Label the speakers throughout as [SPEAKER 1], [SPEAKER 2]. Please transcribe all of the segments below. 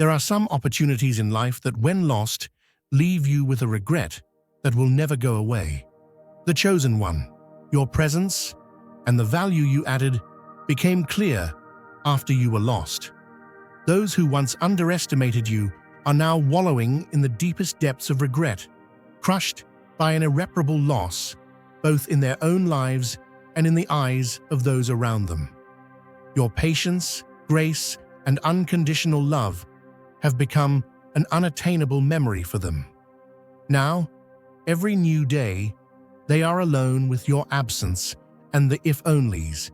[SPEAKER 1] There are some opportunities in life that, when lost, leave you with a regret that will never go away. The chosen one, your presence, and the value you added became clear after you were lost. Those who once underestimated you are now wallowing in the deepest depths of regret, crushed by an irreparable loss, both in their own lives and in the eyes of those around them. Your patience, grace, and unconditional love have become an unattainable memory for them. Now, every new day, they are alone with your absence and the if-onlys.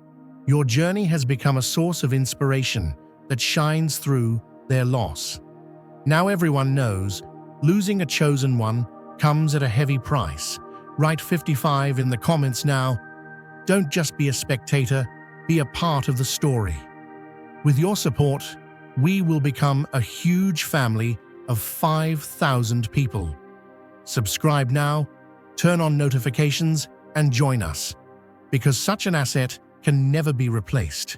[SPEAKER 1] Your journey has become a source of inspiration that shines through their loss. Now everyone knows losing a chosen one comes at a heavy price. Write 55 in the comments now. Don't just be a spectator, be a part of the story. With your support, we will become a huge family of 5,000 people. Subscribe now, turn on notifications, and join us, because such an asset can never be replaced.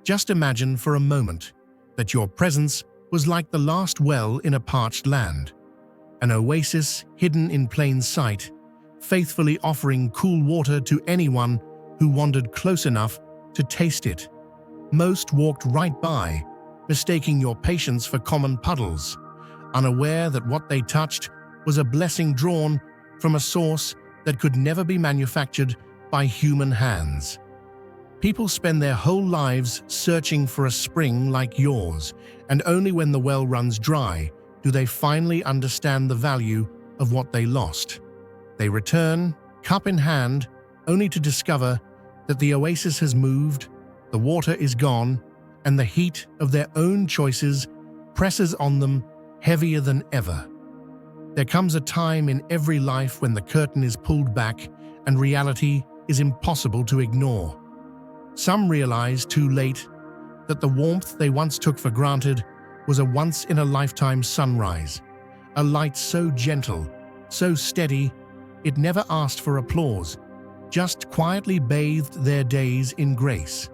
[SPEAKER 1] Just imagine for a moment that your presence was like the last well in a parched land, an oasis hidden in plain sight, faithfully offering cool water to anyone who wandered close enough to taste it. Most walked right by, mistaking your patience for common puddles, unaware that what they touched was a blessing drawn from a source that could never be manufactured by human hands. People spend their whole lives searching for a spring like yours, and only when the well runs dry do they finally understand the value of what they lost. They return, cup in hand, only to discover that the oasis has moved, the water is gone, and the heat of their own choices presses on them heavier than ever. There comes a time in every life when the curtain is pulled back and reality is impossible to ignore. Some realize too late that the warmth they once took for granted was a once-in-a-lifetime sunrise, a light so gentle, so steady, it never asked for applause, just quietly bathed their days in grace.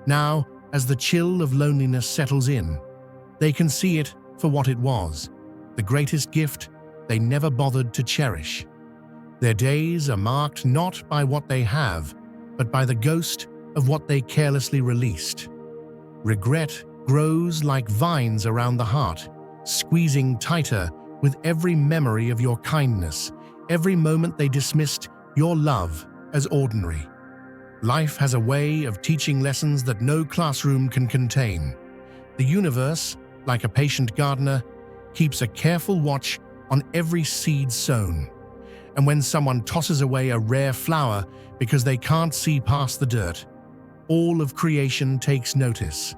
[SPEAKER 1] Now, as the chill of loneliness settles in, they can see it for what it was, the greatest gift they never bothered to cherish. Their days are marked not by what they have, but by the ghost of what they carelessly released. Regret grows like vines around the heart, squeezing tighter with every memory of your kindness, every moment they dismissed your love as ordinary. Life has a way of teaching lessons that no classroom can contain. The universe, like a patient gardener, keeps a careful watch on every seed sown. And when someone tosses away a rare flower because they can't see past the dirt, all of creation takes notice.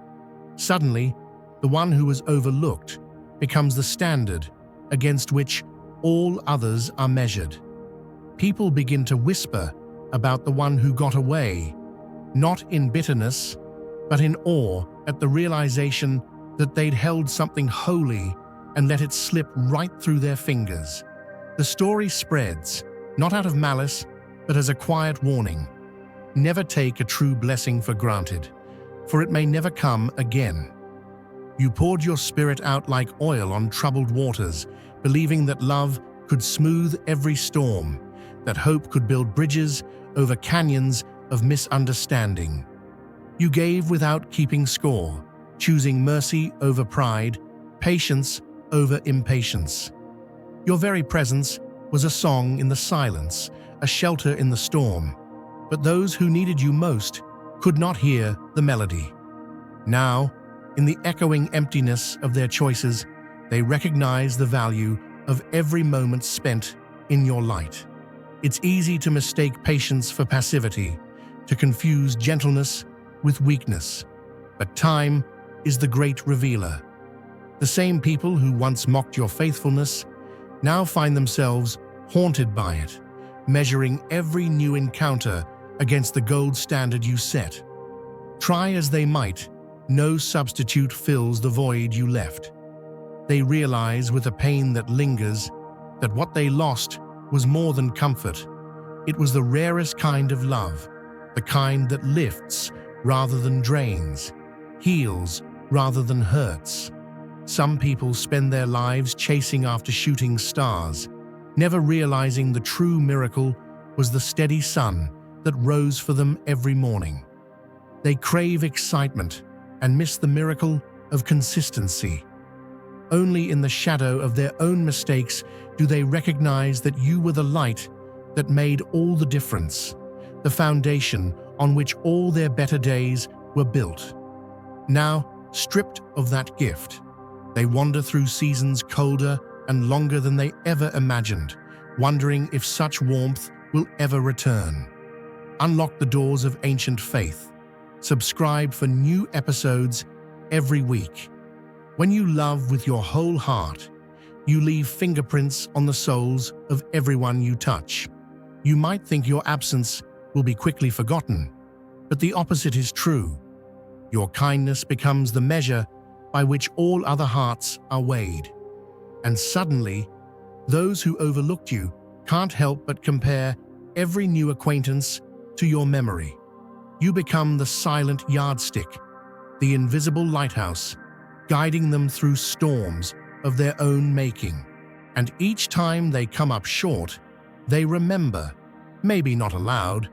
[SPEAKER 1] Suddenly, the one who was overlooked becomes the standard against which all others are measured. People begin to whisper about the one who got away, not in bitterness, but in awe at the realization that they'd held something holy and let it slip right through their fingers. The story spreads, not out of malice, but as a quiet warning. Never take a true blessing for granted, for it may never come again. You poured your spirit out like oil on troubled waters, believing that love could smooth every storm, that hope could build bridges over canyons of misunderstanding. You gave without keeping score, choosing mercy over pride, patience over impatience. Your very presence was a song in the silence, a shelter in the storm, but those who needed you most could not hear the melody. Now, in the echoing emptiness of their choices, they recognize the value of every moment spent in your light. It's easy to mistake patience for passivity, to confuse gentleness with weakness, but time is the great revealer. The same people who once mocked your faithfulness now find themselves haunted by it, measuring every new encounter against the gold standard you set. Try as they might, no substitute fills the void you left. They realize with a pain that lingers that what they lost was more than comfort. It was the rarest kind of love, the kind that lifts rather than drains, heals rather than hurts. Some people spend their lives chasing after shooting stars, never realizing the true miracle was the steady sun that rose for them every morning. They crave excitement and miss the miracle of consistency. Only in the shadow of their own mistakes do they recognize that you were the light that made all the difference, the foundation on which all their better days were built. Now, stripped of that gift, they wander through seasons colder and longer than they ever imagined, wondering if such warmth will ever return. Unlock the doors of ancient faith. Subscribe for new episodes every week. When you love with your whole heart, you leave fingerprints on the souls of everyone you touch. You might think your absence will be quickly forgotten, but the opposite is true. Your kindness becomes the measure by which all other hearts are weighed. And suddenly, those who overlooked you can't help but compare every new acquaintance to your memory. You become the silent yardstick, the invisible lighthouse, guiding them through storms of their own making. And each time they come up short, they remember, maybe not aloud,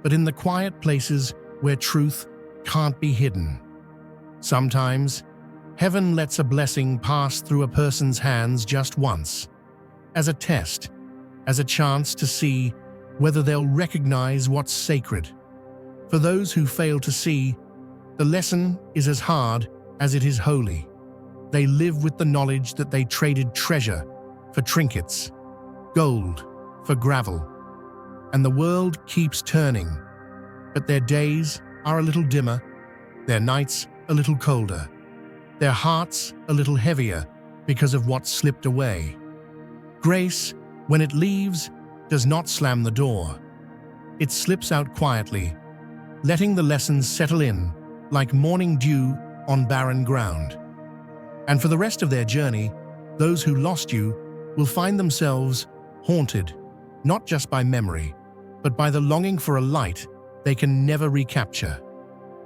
[SPEAKER 1] but in the quiet places where truth can't be hidden. Sometimes, heaven lets a blessing pass through a person's hands just once, as a test, as a chance to see whether they'll recognize what's sacred. For those who fail to see, the lesson is as hard as it is holy. They live with the knowledge that they traded treasure for trinkets, gold for gravel, and the world keeps turning, but their days are a little dimmer, their nights a little colder, their hearts a little heavier because of what slipped away. Grace, when it leaves, does not slam the door. It slips out quietly, letting the lessons settle in like morning dew on barren ground. And for the rest of their journey, those who lost you will find themselves haunted, not just by memory, but by the longing for a light they can never recapture.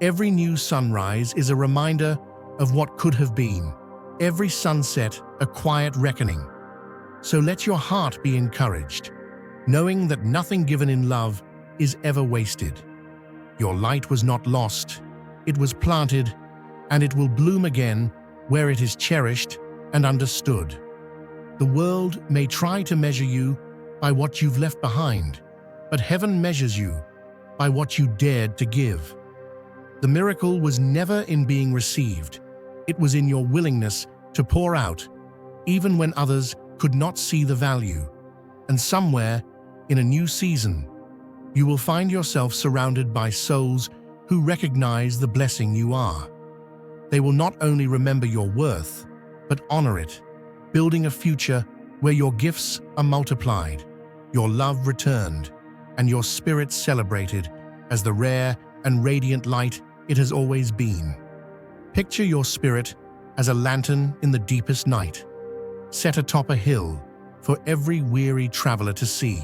[SPEAKER 1] Every new sunrise is a reminder of what could have been. Every sunset, a quiet reckoning. So let your heart be encouraged, knowing that nothing given in love is ever wasted. Your light was not lost, it was planted, and it will bloom again where it is cherished and understood. The world may try to measure you by what you've left behind, but heaven measures you by what you dared to give. The miracle was never in being received, it was in your willingness to pour out, even when others could not see the value. And somewhere, in a new season, you will find yourself surrounded by souls who recognize the blessing you are. They will not only remember your worth, but honor it, building a future where your gifts are multiplied, your love returned, and your spirit celebrated as the rare and radiant light it has always been. Picture your spirit as a lantern in the deepest night, set atop a hill for every weary traveler to see.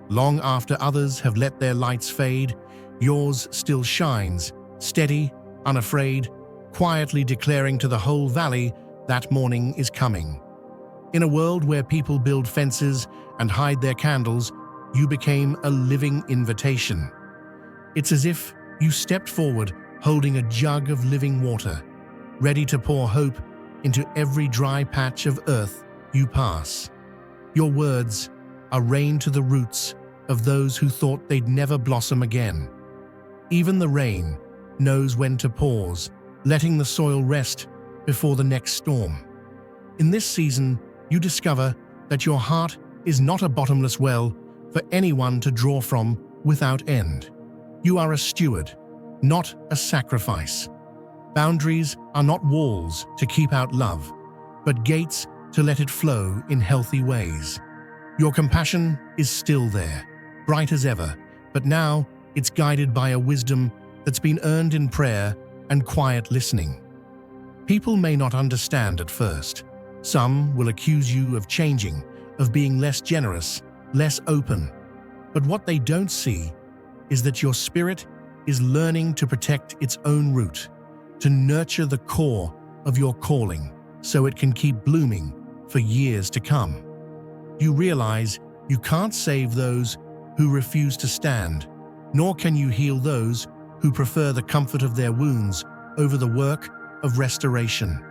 [SPEAKER 1] Long after others have let their lights fade, yours still shines, steady, unafraid, quietly declaring to the whole valley that morning is coming. In a world where people build fences and hide their candles, you became a living invitation. It's as if you stepped forward holding a jug of living water, ready to pour hope into every dry patch of earth you pass. Your words are rain to the roots of those who thought they'd never blossom again. Even the rain knows when to pause, letting the soil rest before the next storm. In this season, you discover that your heart is not a bottomless well for anyone to draw from without end. You are a steward, not a sacrifice. Boundaries are not walls to keep out love, but gates to let it flow in healthy ways. Your compassion is still there, bright as ever, but now it's guided by a wisdom that's been earned in prayer and quiet listening. People may not understand at first. Some will accuse you of changing, of being less generous, less open. But what they don't see is that your spirit is learning to protect its own root, to nurture the core of your calling. so it can keep blooming for years to come. You realize you can't save those who refuse to stand, nor can you heal those who prefer the comfort of their wounds over the work of restoration.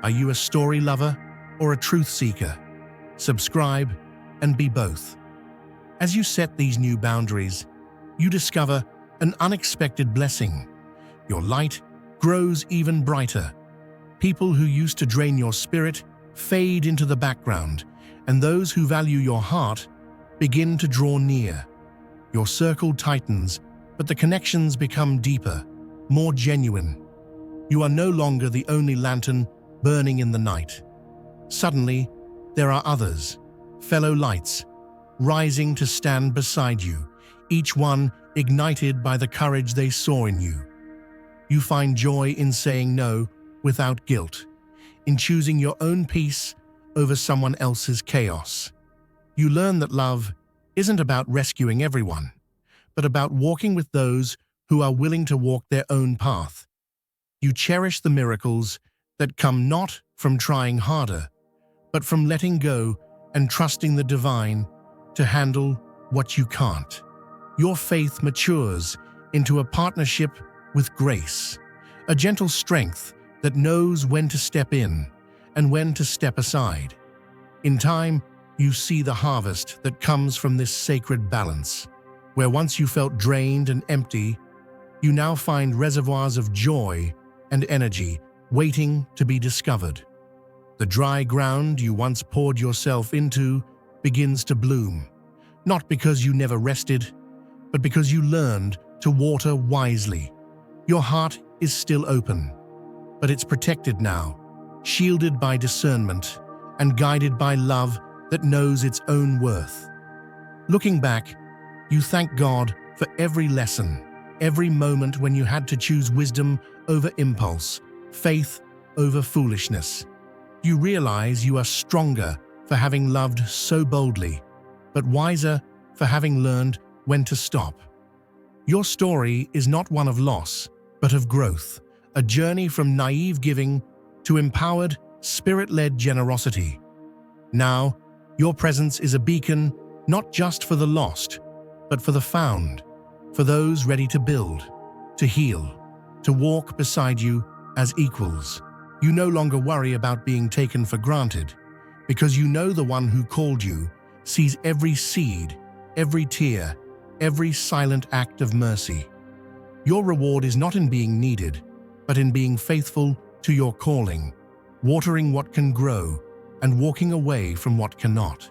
[SPEAKER 1] Are you a story lover or a truth seeker? Subscribe and be both. As you set these new boundaries, you discover an unexpected blessing. Your light grows even brighter. People who used to drain your spirit fade into the background, and those who value your heart begin to draw near. Your circle tightens, but the connections become deeper, more genuine. You are no longer the only lantern burning in the night. Suddenly, there are others, fellow lights, rising to stand beside you, each one ignited by the courage they saw in you. You find joy in saying no without guilt, in choosing your own peace over someone else's chaos. You learn that love isn't about rescuing everyone, but about walking with those who are willing to walk their own path. You cherish the miracles that come not from trying harder, but from letting go and trusting the divine to handle what you can't. Your faith matures into a partnership with grace, a gentle strength that knows when to step in and when to step aside. In time, you see the harvest that comes from this sacred balance. Where once you felt drained and empty, you now find reservoirs of joy and energy waiting to be discovered. The dry ground you once poured yourself into begins to bloom, not because you never rested, but because you learned to water wisely. Your heart is still open, but it's protected now, shielded by discernment and guided by love that knows its own worth. Looking back, you thank God for every lesson, every moment when you had to choose wisdom over impulse, faith over foolishness. You realize you are stronger for having loved so boldly, but wiser for having learned when to stop. Your story is not one of loss, but of growth, a journey from naive giving to empowered, spirit-led generosity. Now, your presence is a beacon not just for the lost, but for the found, for those ready to build, to heal, to walk beside you as equals. You no longer worry about being taken for granted, because you know the one who called you sees every seed, every tear, every silent act of mercy. Your reward is not in being needed, but in being faithful to your calling, watering what can grow and walking away from what cannot.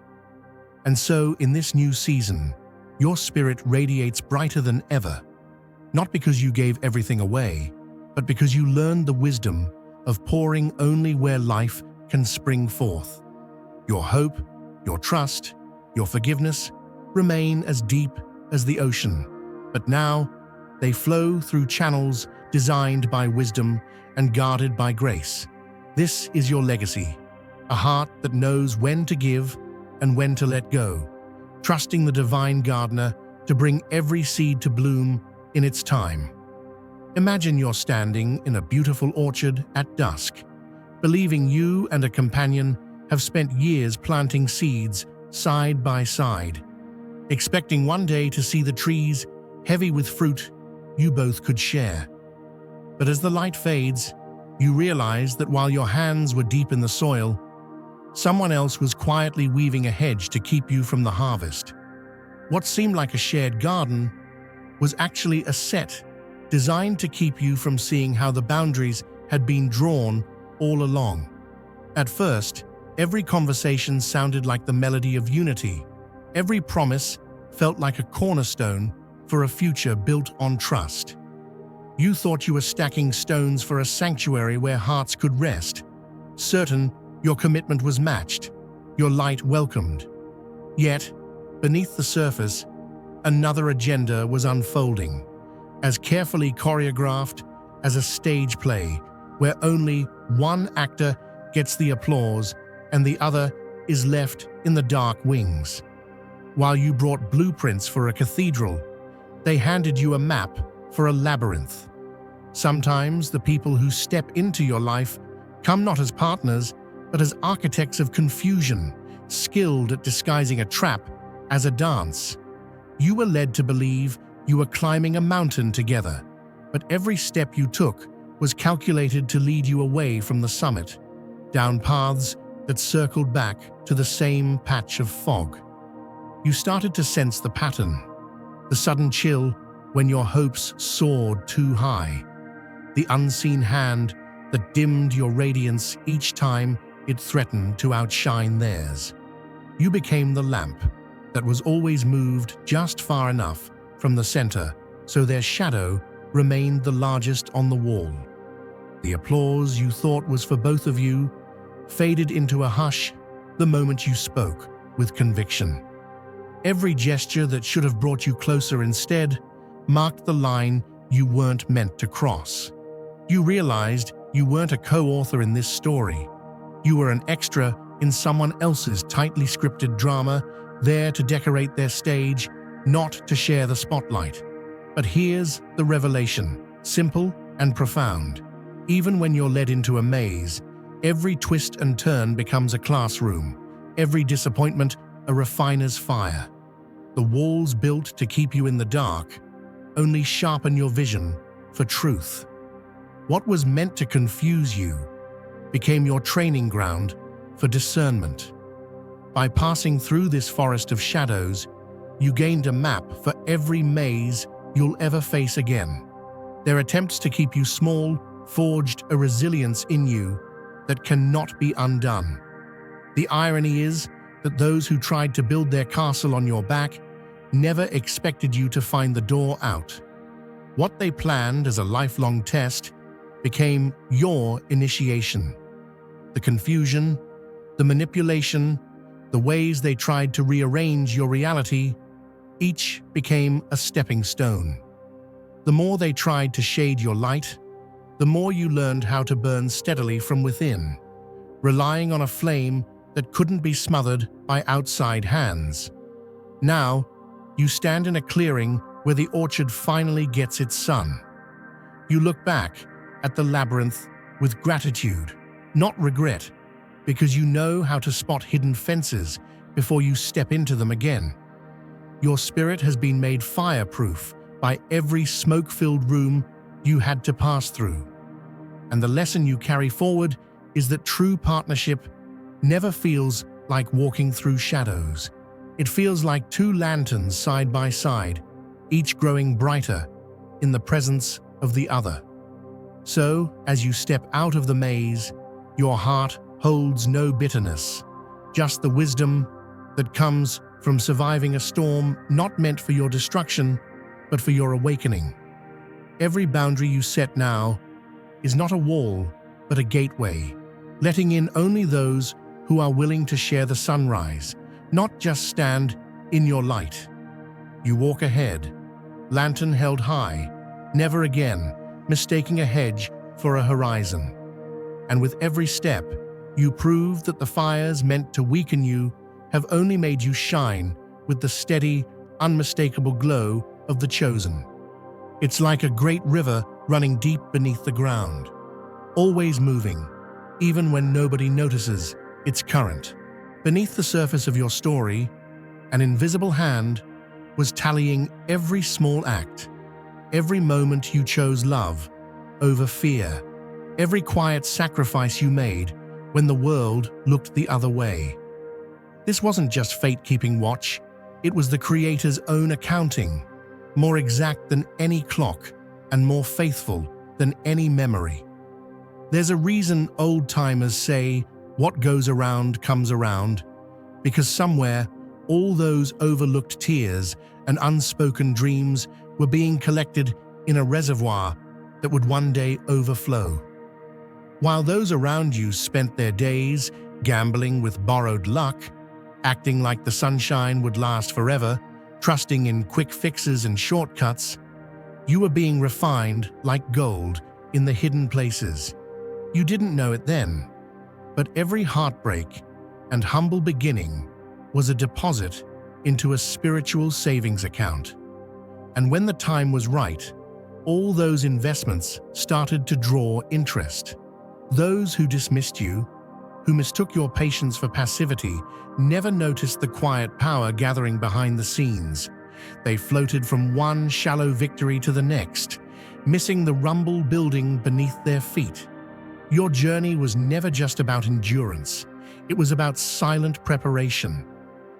[SPEAKER 1] And so, in this new season, your spirit radiates brighter than ever, not because you gave everything away, but because you learned the wisdom of pouring only where life can spring forth. Your hope, your trust, your forgiveness remain as deep as the ocean, but now they flow through channels designed by wisdom and guarded by grace. This is your legacy, a heart that knows when to give and when to let go, trusting the divine gardener to bring every seed to bloom in its time. Imagine you're standing in a beautiful orchard at dusk, believing you and a companion have spent years planting seeds side by side, expecting one day to see the trees heavy with fruit you both could share. But as the light fades, you realize that while your hands were deep in the soil, someone else was quietly weaving a hedge to keep you from the harvest. What seemed like a shared garden was actually a set designed to keep you from seeing how the boundaries had been drawn all along. At first, every conversation sounded like the melody of unity. Every promise felt like a cornerstone for a future built on trust. You thought you were stacking stones for a sanctuary where hearts could rest, certain your commitment was matched, your light welcomed. Yet, beneath the surface, another agenda was unfolding, as carefully choreographed as a stage play where only one actor gets the applause and the other is left in the dark wings. While you brought blueprints for a cathedral, they handed you a map for a labyrinth. Sometimes the people who step into your life come not as partners, but as architects of confusion, skilled at disguising a trap as a dance. You were led to believe you were climbing a mountain together, but every step you took was calculated to lead you away from the summit, down paths that circled back to the same patch of fog. You started to sense the pattern, the sudden chill when your hopes soared too high, the unseen hand that dimmed your radiance each time it threatened to outshine theirs. You became the lamp that was always moved just far enough from the center so their shadow remained the largest on the wall. The applause you thought was for both of you faded into a hush the moment you spoke with conviction. Every gesture that should have brought you closer instead marked the line you weren't meant to cross. You realized you weren't a co-author in this story. You were an extra in someone else's tightly scripted drama, there to decorate their stage, not to share the spotlight. But here's the revelation, simple and profound. Even when you're led into a maze, every twist and turn becomes a classroom, every disappointment a refiner's fire. The walls built to keep you in the dark only sharpen your vision for truth. What was meant to confuse you became your training ground for discernment. By passing through this forest of shadows, you gained a map for every maze you'll ever face again. Their attempts to keep you small forged a resilience in you that cannot be undone. The irony is that those who tried to build their castle on your back never expected you to find the door out. What they planned as a lifelong test became your initiation. The confusion, the manipulation, the ways they tried to rearrange your reality, each became a stepping stone. The more they tried to shade your light, the more you learned how to burn steadily from within, relying on a flame that couldn't be smothered by outside hands. Now, you stand in a clearing where the orchard finally gets its sun. You look back at the labyrinth with gratitude, not regret, because you know how to spot hidden fences before you step into them again. Your spirit has been made fireproof by every smoke-filled room you had to pass through. And the lesson you carry forward is that true partnership never feels like walking through shadows. It feels like two lanterns side by side, each growing brighter in the presence of the other. So, as you step out of the maze, your heart holds no bitterness, just the wisdom that comes from surviving a storm not meant for your destruction, but for your awakening. Every boundary you set now is not a wall, but a gateway, letting in only those who are willing to share the sunrise, not just stand in your light. You walk ahead, lantern held high, never again mistaking a hedge for a horizon. And with every step, you prove that the fires meant to weaken you have only made you shine with the steady, unmistakable glow of the chosen. It's like a great river running deep beneath the ground, always moving, even when nobody notices its current. Beneath the surface of your story, an invisible hand was tallying every small act, every moment you chose love over fear, every quiet sacrifice you made when the world looked the other way. This wasn't just fate keeping watch, it was the Creator's own accounting, more exact than any clock and more faithful than any memory. There's a reason old-timers say, "What goes around comes around," because somewhere all those overlooked tears and unspoken dreams were being collected in a reservoir that would one day overflow. While those around you spent their days gambling with borrowed luck, acting like the sunshine would last forever, trusting in quick fixes and shortcuts, you were being refined like gold in the hidden places. You didn't know it then, but every heartbreak and humble beginning was a deposit into a spiritual savings account. And when the time was right, all those investments started to draw interest. Those who dismissed you, who mistook your patience for passivity, never noticed the quiet power gathering behind the scenes. They floated from one shallow victory to the next, missing the rumble building beneath their feet. Your journey was never just about endurance. It was about silent preparation.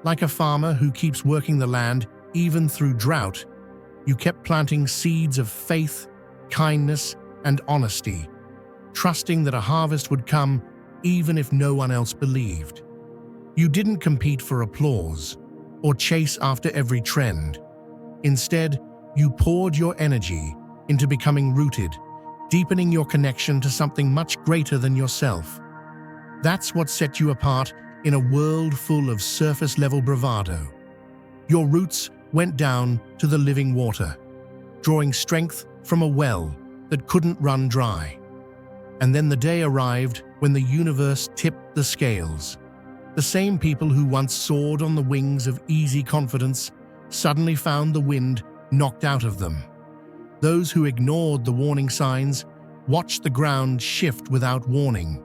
[SPEAKER 1] Like a farmer who keeps working the land even through drought, you kept planting seeds of faith, kindness, and honesty, trusting that a harvest would come even if no one else believed. You didn't compete for applause or chase after every trend. Instead, you poured your energy into becoming rooted, deepening your connection to something much greater than yourself. That's what set you apart in a world full of surface-level bravado. Your roots went down to the living water, drawing strength from a well that couldn't run dry. And then the day arrived when the universe tipped the scales. The same people who once soared on the wings of easy confidence suddenly found the wind knocked out of them. Those who ignored the warning signs watched the ground shift without warning,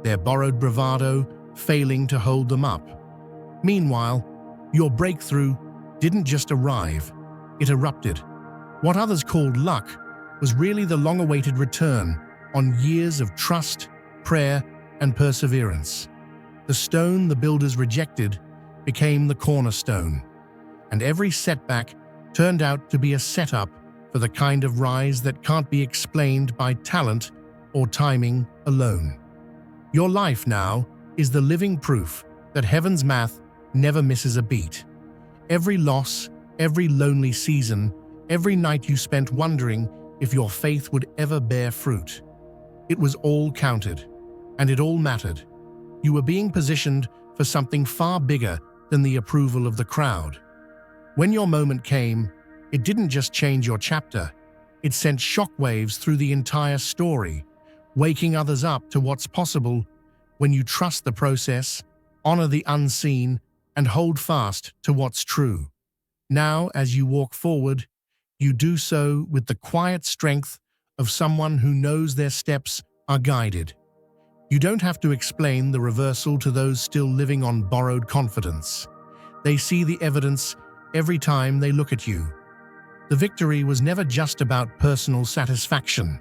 [SPEAKER 1] their borrowed bravado failing to hold them up. Meanwhile, your breakthrough didn't just arrive, it erupted. What others called luck was really the long-awaited return on years of trust, prayer, and perseverance. The stone the builders rejected became the cornerstone, and every setback turned out to be a setup for the kind of rise that can't be explained by talent or timing alone. Your life now is the living proof that heaven's math never misses a beat. Every loss, every lonely season, every night you spent wondering if your faith would ever bear fruit. It was all counted, and it all mattered. You were being positioned for something far bigger than the approval of the crowd. When your moment came, it didn't just change your chapter, it sent shockwaves through the entire story, waking others up to what's possible when you trust the process, honor the unseen, and hold fast to what's true. Now, as you walk forward, you do so with the quiet strength of someone who knows their steps are guided. You don't have to explain the reversal to those still living on borrowed confidence. They see the evidence every time they look at you. The victory was never just about personal satisfaction.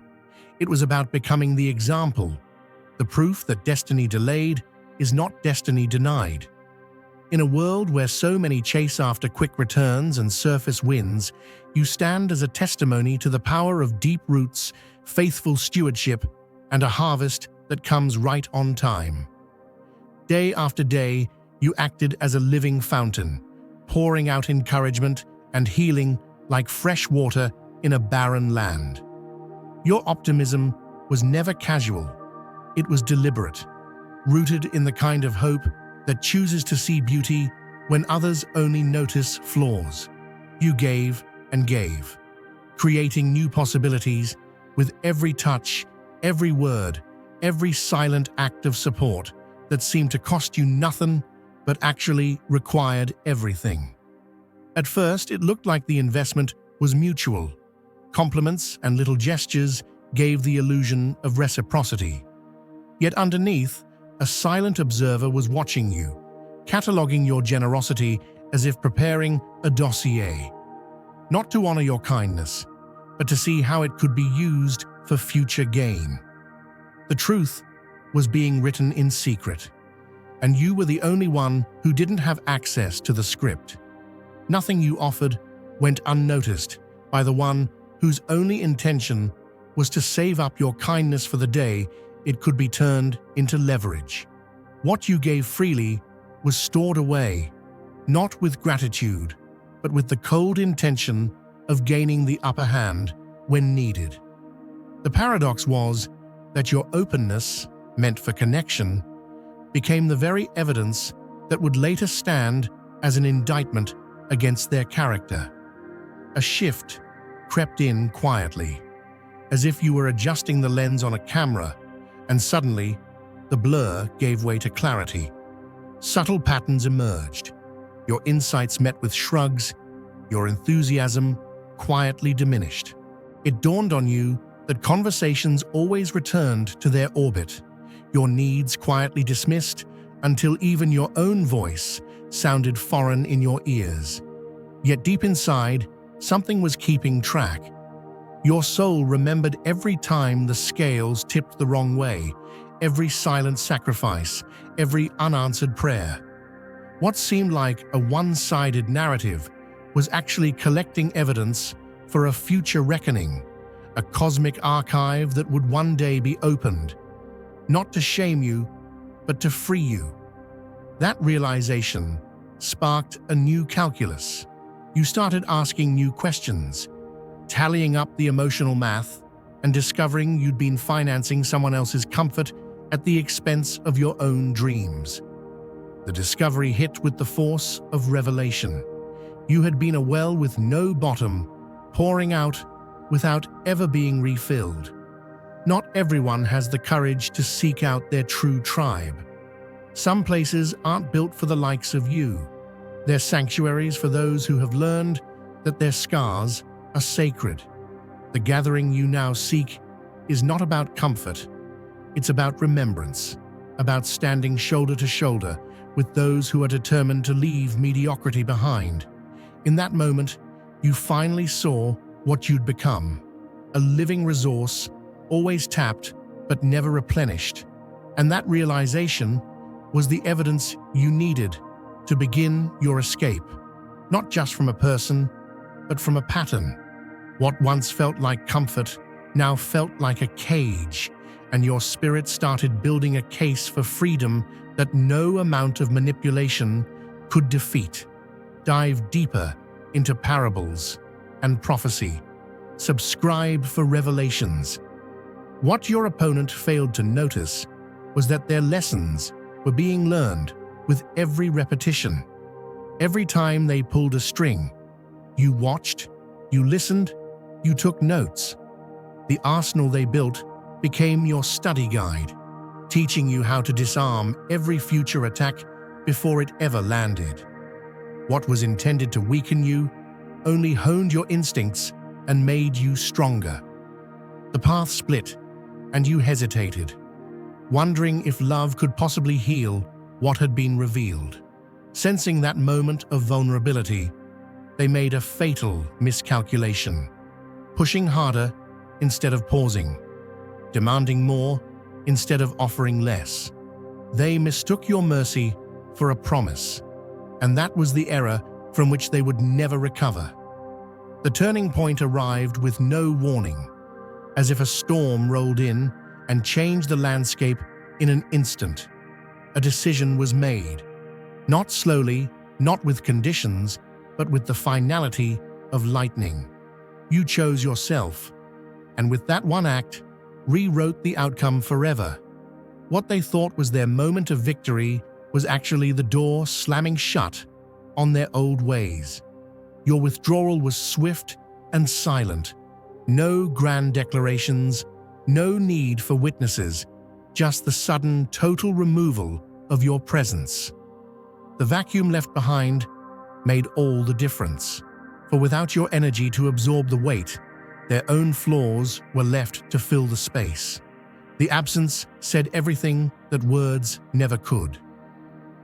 [SPEAKER 1] It was about becoming the example, the proof that destiny delayed is not destiny denied. In a world where so many chase after quick returns and surface wins, you stand as a testimony to the power of deep roots, faithful stewardship, and a harvest that comes right on time. Day after day, you acted as a living fountain, pouring out encouragement and healing like fresh water in a barren land. Your optimism was never casual. It was deliberate, rooted in the kind of hope that chooses to see beauty when others only notice flaws. You gave and gave, creating new possibilities with every touch, every word, every silent act of support that seemed to cost you nothing but actually required everything. At first, it looked like the investment was mutual. Compliments and little gestures gave the illusion of reciprocity. Yet underneath, a silent observer was watching you, cataloging your generosity as if preparing a dossier. Not to honor your kindness, but to see how it could be used for future gain. The truth was being written in secret, and you were the only one who didn't have access to the script. Nothing you offered went unnoticed by the one whose only intention was to save up your kindness for the day it could be turned into leverage. What you gave freely was stored away, not with gratitude, but with the cold intention of gaining the upper hand when needed. The paradox was that your openness, meant for connection, became the very evidence that would later stand as an indictment against their character. A shift crept in quietly, as if you were adjusting the lens on a camera, and suddenly, the blur gave way to clarity. Subtle patterns emerged. Your insights met with shrugs, your enthusiasm quietly diminished. It dawned on you that conversations always returned to their orbit, your needs quietly dismissed until even your own voice sounded foreign in your ears. Yet deep inside, something was keeping track. Your soul remembered every time the scales tipped the wrong way, every silent sacrifice, every unanswered prayer. What seemed like a one-sided narrative was actually collecting evidence for a future reckoning, a cosmic archive that would one day be opened, not to shame you, but to free you. That realization sparked a new calculus. You started asking new questions, tallying up the emotional math, and discovering you'd been financing someone else's comfort at the expense of your own dreams. The discovery hit with the force of revelation. You had been a well with no bottom, pouring out without ever being refilled. Not everyone has the courage to seek out their true tribe. Some places aren't built for the likes of you. They're sanctuaries for those who have learned that their scars are sacred. The gathering you now seek is not about comfort. It's about remembrance, about standing shoulder to shoulder with those who are determined to leave mediocrity behind. In that moment, you finally saw what you'd become, a living resource, always tapped but never replenished. And that realization was the evidence you needed to begin your escape, not just from a person, but from a pattern. What once felt like comfort now felt like a cage, and your spirit started building a case for freedom that no amount of manipulation could defeat. Dive deeper into parables and prophecy. Subscribe for revelations. What your opponent failed to notice was that their lessons were being learned with every repetition. Every time they pulled a string, you watched, you listened, you took notes. The arsenal they built became your study guide, teaching you how to disarm every future attack before it ever landed. What was intended to weaken you only honed your instincts and made you stronger. The path split, and you hesitated, wondering if love could possibly heal what had been revealed. Sensing that moment of vulnerability, they made a fatal miscalculation, pushing harder instead of pausing, demanding more instead of offering less. They mistook your mercy for a promise, and that was the error from which they would never recover. The turning point arrived with no warning, as if a storm rolled in and changed the landscape in an instant. A decision was made, not slowly, not with conditions, but with the finality of lightning. You chose yourself, and with that one act, rewrote the outcome forever. What they thought was their moment of victory was actually the door slamming shut on their old ways. Your withdrawal was swift and silent. No grand declarations, no need for witnesses, just the sudden, total removal of your presence. The vacuum left behind made all the difference, for without your energy to absorb the weight, their own flaws were left to fill the space. The absence said everything that words never could.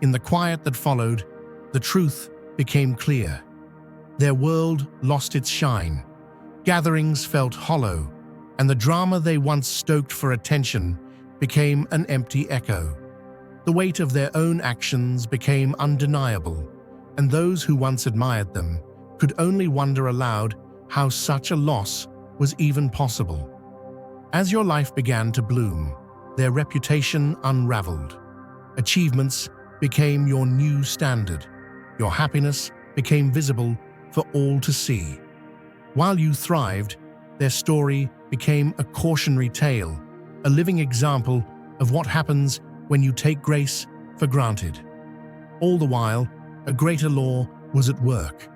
[SPEAKER 1] In the quiet that followed, the truth became clear. Their world lost its shine. Gatherings felt hollow, and the drama they once stoked for attention became an empty echo. The weight of their own actions became undeniable, and those who once admired them could only wonder aloud how such a loss was even possible. As your life began to bloom, their reputation unraveled. Achievements became your new standard. Your happiness became visible for all to see. While you thrived, their story became a cautionary tale, a living example of what happens when you take grace for granted. All the while, a greater law was at work.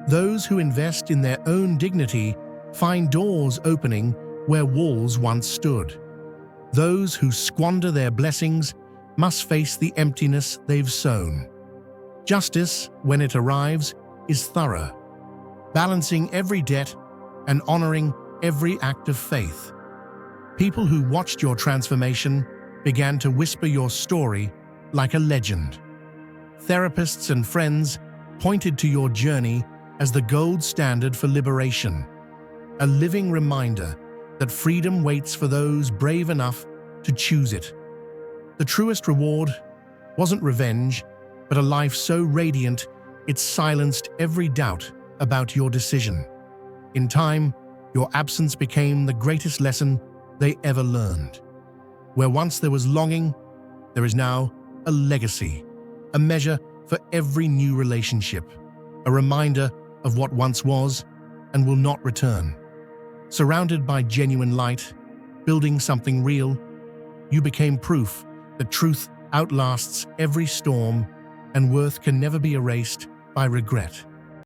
[SPEAKER 1] Those who invest in their own dignity find doors opening where walls once stood. Those who squander their blessings must face the emptiness they've sown. Justice, when it arrives, is thorough, balancing every debt and honoring every act of faith. People who watched your transformation began to whisper your story like a legend. Therapists and friends pointed to your journey as the gold standard for liberation, a living reminder that freedom waits for those brave enough to choose it. The truest reward wasn't revenge, but a life so radiant it silenced every doubt about your decision. In time, your absence became the greatest lesson they ever learned. Where once there was longing, there is now a legacy, a measure for every new relationship, a reminder of what once was and will not return. Surrounded by genuine light, building something real, you became proof that truth outlasts every storm and worth can never be erased by regret.